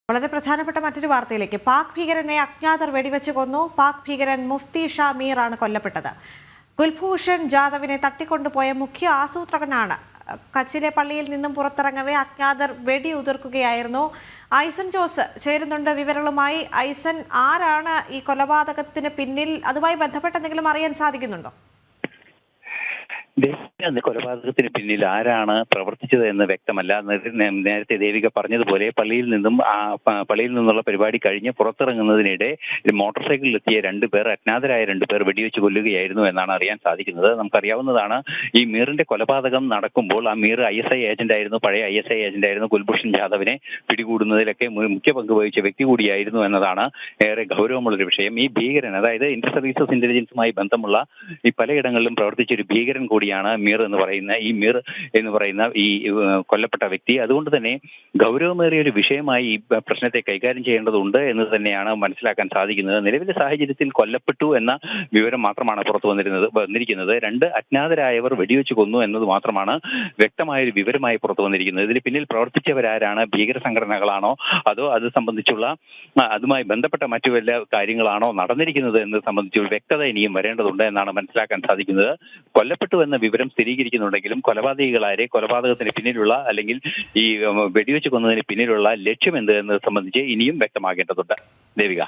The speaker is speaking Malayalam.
വളരെ പ്രധാനപ്പെട്ട മറ്റൊരു വാർത്തയിലേക്ക്. പാക് ഭീകരനെ അജ്ഞാതർ വെടിവെച്ച് കൊന്നു. പാക് ഭീകരൻ മുഫ്തി ഷാ മീർ ആണ് കൊല്ലപ്പെട്ടത്. കുൽഭൂഷൺ ജാദവിനെ തട്ടിക്കൊണ്ടുപോയ മുഖ്യ ആസൂത്രകനാണ്. കച്ചിലെ പള്ളിയിൽ നിന്നും പുറത്തിറങ്ങവേ അജ്ഞാതർ വെടിയുതിർക്കുകയായിരുന്നു. ഐസൻ ജോസ് ചേരുന്നുണ്ട് വിവരങ്ങളുമായി. ഐസൻ, ആരാണ് ഈ കൊലപാതകത്തിന് പിന്നിൽ? അതുമായി ബന്ധപ്പെട്ട് എന്തെങ്കിലും അറിയാൻ സാധിക്കുന്നുണ്ടോ? കൊലപാതകത്തിന് പിന്നിൽ ആരാണ് പ്രവർത്തിച്ചത് എന്ന് വ്യക്തമല്ല. നേരത്തെ ദേവിക പറഞ്ഞതുപോലെ പള്ളിയിൽ നിന്നുള്ള പരിപാടി കഴിഞ്ഞ് പുറത്തിറങ്ങുന്നതിനിടെ മോട്ടോർ സൈക്കിളിലെത്തിയ രണ്ടുപേർ, അജ്ഞാതരായ രണ്ടുപേർ വെടിവെച്ച് കൊല്ലുകയായിരുന്നു എന്നാണ് അറിയാൻ സാധിക്കുന്നത്. നമുക്കറിയാവുന്നതാണ്, ഈ മീറിന്റെ കൊലപാതകം നടക്കുമ്പോൾ ആ മീർ ISI ഏജന്റ് ആയിരുന്നു, പഴയ ISI ഏജന്റ് ആയിരുന്നു. കുൽഭൂഷൺ ജാദവിനെ പിടികൂടുന്നതിലൊക്കെ മുഖ്യ പങ്ക് വഹിച്ച വ്യക്തി കൂടിയായിരുന്നു എന്നതാണ് ഏറെ ഗൗരവമുള്ളൊരു വിഷയം. ഈ ഭീകരൻ, അതായത് ഇന്റർ സർവീസസ് ഇന്റലിജൻസുമായി ബന്ധമുള്ള ഈ പലയിടങ്ങളിലും പ്രവർത്തിച്ച ഒരു ഭീകരൻ കൂടിയാണ് മീർ എന്ന് പറയുന്ന ഈ കൊല്ലപ്പെട്ട വ്യക്തി. അതുകൊണ്ട് തന്നെ ഗൗരവമേറിയ ഒരു വിഷയമായി ഈ പ്രശ്നത്തെ കൈകാര്യം ചെയ്യേണ്ടതുണ്ട് എന്ന് തന്നെയാണ് മനസ്സിലാക്കാൻ സാധിക്കുന്നത്. നിലവിലെ സാഹചര്യത്തിൽ കൊല്ലപ്പെട്ടു എന്ന വിവരം മാത്രമാണ് പുറത്തു വന്നിരിക്കുന്നത്. രണ്ട് അജ്ഞാതരായവർ വെടിവെച്ച് കൊന്നു എന്നത് മാത്രമാണ് വ്യക്തമായൊരു വിവരമായി പുറത്തു വന്നിരിക്കുന്നത്. ഇതിന് പിന്നിൽ പ്രവർത്തിച്ചവരാരാണ്? ഭീകര സംഘടനകളാണോ, അതോ അത് സംബന്ധിച്ചുള്ള അതുമായി ബന്ധപ്പെട്ട മറ്റു വല്ല കാര്യങ്ങളാണോ നടന്നിരിക്കുന്നത് എന്നത് സംബന്ധിച്ചുള്ള വ്യക്തത ഇനിയും വരേണ്ടതുണ്ട് എന്നാണ് മനസ്സിലാക്കാൻ സാധിക്കുന്നത്. കൊല്ലപ്പെട്ടു എന്ന വിവരം സ്ഥിരീകരിക്കുന്നുണ്ടെങ്കിലും കൊലപാതകികളാരെ, കൊലപാതകത്തിന് പിന്നിലുള്ള അല്ലെങ്കിൽ ഈ വെടിവെച്ച് കൊന്നതിന് പിന്നിലുള്ള ലക്ഷ്യം എന്ത് എന്നത് സംബന്ധിച്ച് ഇനിയും വ്യക്തമാകേണ്ടതുണ്ട്. ദേവിക.